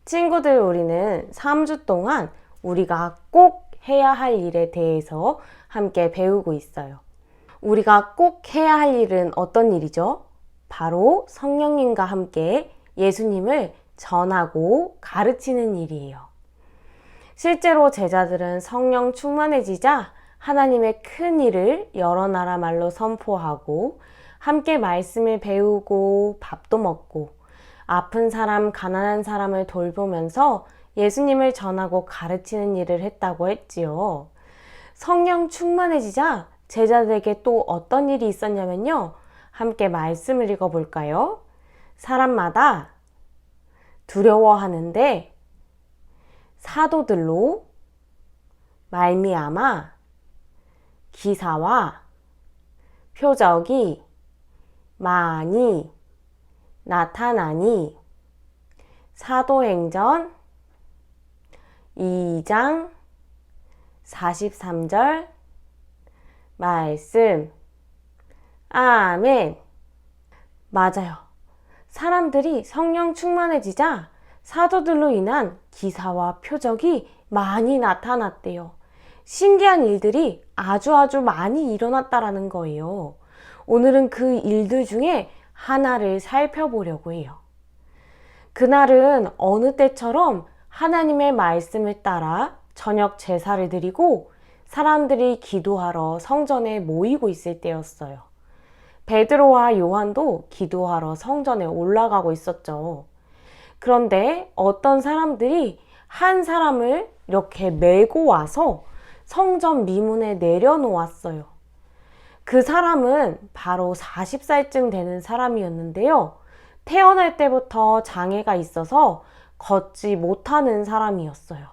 친구들, 우리는 3주 동안 우리가 꼭 해야 할 일에 대해서 함께 배우고 있어요. 우리가 꼭 해야 할 일은 어떤 일이죠? 바로 성령님과 함께 예수님을 전하고 가르치는 일이에요. 실제로 제자들은 성령 충만해지자 하나님의 큰 일을 여러 나라 말로 선포하고 함께 말씀을 배우고 밥도 먹고 아픈 사람, 가난한 사람을 돌보면서 예수님을 전하고 가르치는 일을 했다고 했지요. 성령 충만해지자 제자들에게 또 어떤 일이 있었냐면요. 함께 말씀을 읽어볼까요? 사람마다 두려워하는데 사도들로 말미암아 기사와 표적이 많이 나타나니 사도행전 2장 43절 말씀. 아멘. 맞아요. 사람들이 성령 충만해지자 사도들로 인한 기사와 표적이 많이 나타났대요. 신기한 일들이 아주 많이 일어났다라는 거예요. 오늘은 그 일들 중에 하나를 살펴보려고 해요. 그날은 어느 때처럼 하나님의 말씀을 따라 저녁 제사를 드리고 사람들이 기도하러 성전에 모이고 있을 때였어요. 베드로와 요한도 기도하러 성전에 올라가고 있었죠. 그런데 어떤 사람들이 한 사람을 이렇게 메고 와서 성전 미문에 내려놓았어요. 그 사람은 바로 40살쯤 되는 사람이었는데요. 태어날 때부터 장애가 있어서 걷지 못하는 사람이었어요.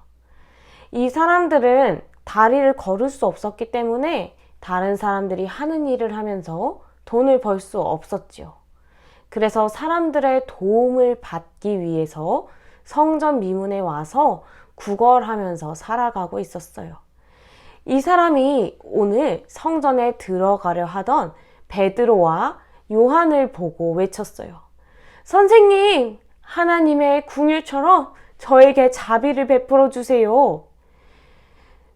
이 사람들은 다리를 걸을 수 없었기 때문에 다른 사람들이 하는 일을 하면서 돈을 벌 수 없었지요. 그래서 사람들의 도움을 받기 위해서 성전 미문에 와서 구걸하면서 살아가고 있었어요. 이 사람이 오늘 성전에 들어가려 하던 베드로와 요한을 보고 외쳤어요. 선생님, 하나님의 궁율처럼 저에게 자비를 베풀어 주세요.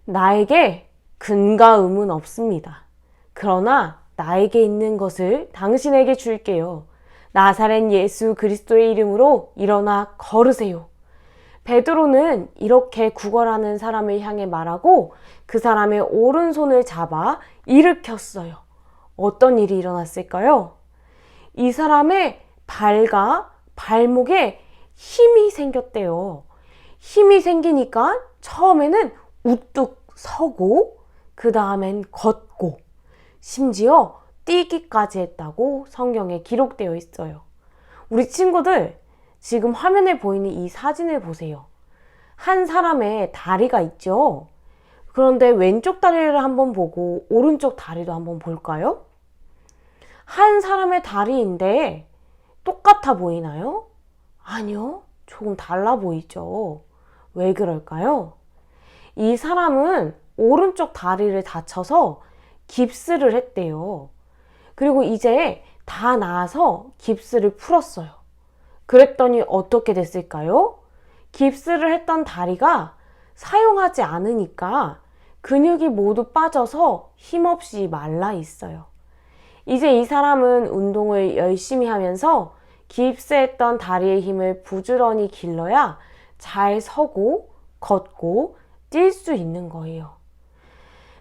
나에게 근과 음은 없습니다. 그러나 나에게 있는 것을 당신에게 줄게요. 나사렛 예수 그리스도의 이름으로 일어나 걸으세요. 베드로는 이렇게 구걸하는 사람을 향해 말하고 그 사람의 오른손을 잡아 일으켰어요. 어떤 일이 일어났을까요? 이 사람의 발과 발목에 힘이 생겼대요. 힘이 생기니까 처음에는 우뚝 서고 그 다음엔 걷고 심지어 뛰기까지 했다고 성경에 기록되어 있어요. 우리 친구들, 지금 화면에 보이는 이 사진을 보세요. 한 사람의 다리가 있죠? 그런데 왼쪽 다리를 한번 보고 오른쪽 다리도 한번 볼까요? 한 사람의 다리인데 똑같아 보이나요? 아니요. 조금 달라 보이죠? 왜 그럴까요? 이 사람은 오른쪽 다리를 다쳐서 깁스를 했대요. 그리고 이제 다 나아서 깁스를 풀었어요. 그랬더니 어떻게 됐을까요? 깁스를 했던 다리가 사용하지 않으니까 근육이 모두 빠져서 힘없이 말라 있어요. 이제 이 사람은 운동을 열심히 하면서 깁스했던 다리의 힘을 부지런히 길러야 잘 서고 걷고 뛸 수 있는 거예요.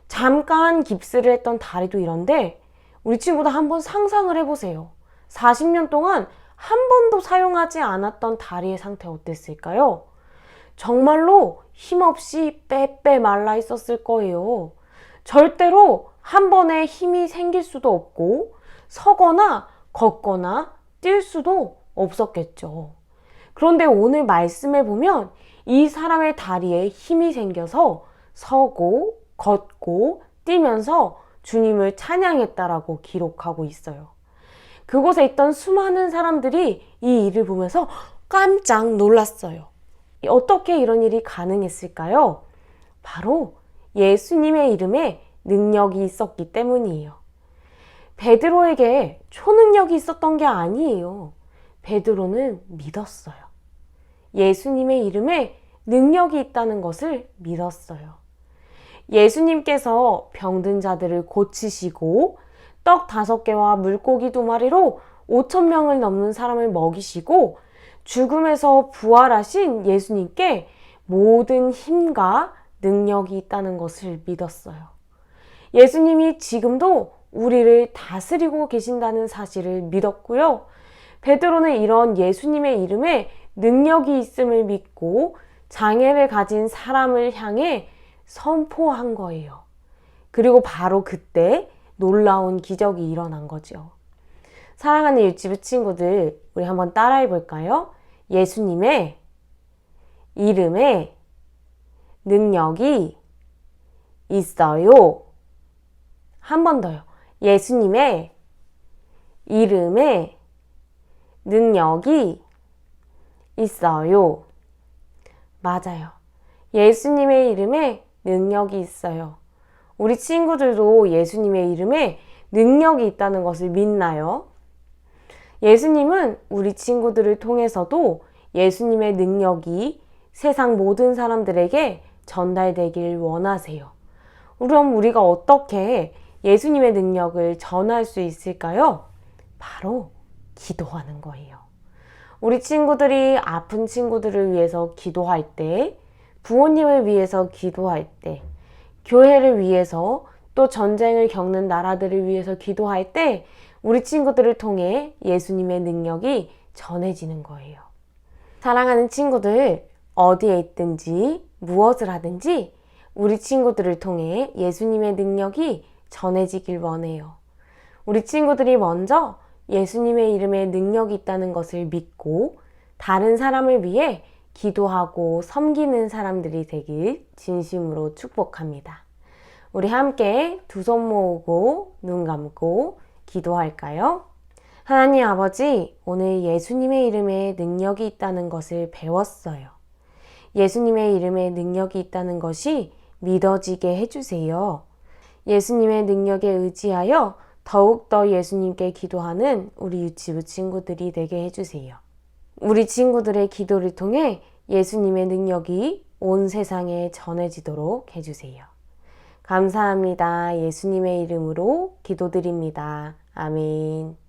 잠깐 깁스를 했던 다리도 이런데 우리 친구도 한번 상상을 해보세요. 40년 동안 한 번도 사용하지 않았던 다리의 상태 어땠을까요? 정말로 힘없이 빼빼 말라 있었을 거예요. 절대로 한 번에 힘이 생길 수도 없고 서거나 걷거나 뛸 수도 없었겠죠. 그런데 오늘 말씀에 보면 이 사람의 다리에 힘이 생겨서 서고 걷고 뛰면서 주님을 찬양했다라고 기록하고 있어요. 그곳에 있던 수많은 사람들이 이 일을 보면서 깜짝 놀랐어요. 어떻게 이런 일이 가능했을까요? 바로 예수님의 이름에 능력이 있었기 때문이에요. 베드로에게 초능력이 있었던 게 아니에요. 베드로는 믿었어요. 예수님의 이름에 능력이 있다는 것을 믿었어요. 예수님께서 병든 자들을 고치시고 떡 5개와 물고기 2마리로 5,000명을 넘는 사람을 먹이시고 죽음에서 부활하신 예수님께 모든 힘과 능력이 있다는 것을 믿었어요. 예수님이 지금도 우리를 다스리고 계신다는 사실을 믿었고요. 베드로는 이런 예수님의 이름에 능력이 있음을 믿고 장애를 가진 사람을 향해 선포한 거예요. 그리고 바로 그때 놀라운 기적이 일어난 거죠. 사랑하는 유치부 친구들, 우리 한번 따라해 볼까요? 예수님의 이름에 능력이 있어요. 한 번 더요. 예수님의 이름에 능력이 있어요. 맞아요. 예수님의 이름에 능력이 있어요. 우리 친구들도 예수님의 이름에 능력이 있다는 것을 믿나요? 예수님은 우리 친구들을 통해서도 예수님의 능력이 세상 모든 사람들에게 전달되길 원하세요. 그럼 우리가 어떻게 예수님의 능력을 전할 수 있을까요? 바로 기도하는 거예요. 우리 친구들이 아픈 친구들을 위해서 기도할 때, 부모님을 위해서 기도할 때, 교회를 위해서 또 전쟁을 겪는 나라들을 위해서 기도할 때 우리 친구들을 통해 예수님의 능력이 전해지는 거예요. 사랑하는 친구들, 어디에 있든지 무엇을 하든지 우리 친구들을 통해 예수님의 능력이 전해지길 원해요. 우리 친구들이 먼저 예수님의 이름에 능력이 있다는 것을 믿고 다른 사람을 위해 기도하고 섬기는 사람들이 되길 진심으로 축복합니다. 우리 함께 두 손 모으고 눈 감고 기도할까요? 하나님 아버지, 오늘 예수님의 이름에 능력이 있다는 것을 배웠어요. 예수님의 이름에 능력이 있다는 것이 믿어지게 해주세요. 예수님의 능력에 의지하여 더욱더 예수님께 기도하는 우리 유치부 친구들이 되게 해주세요. 우리 친구들의 기도를 통해 예수님의 능력이 온 세상에 전해지도록 해주세요. 감사합니다. 예수님의 이름으로 기도드립니다. 아멘.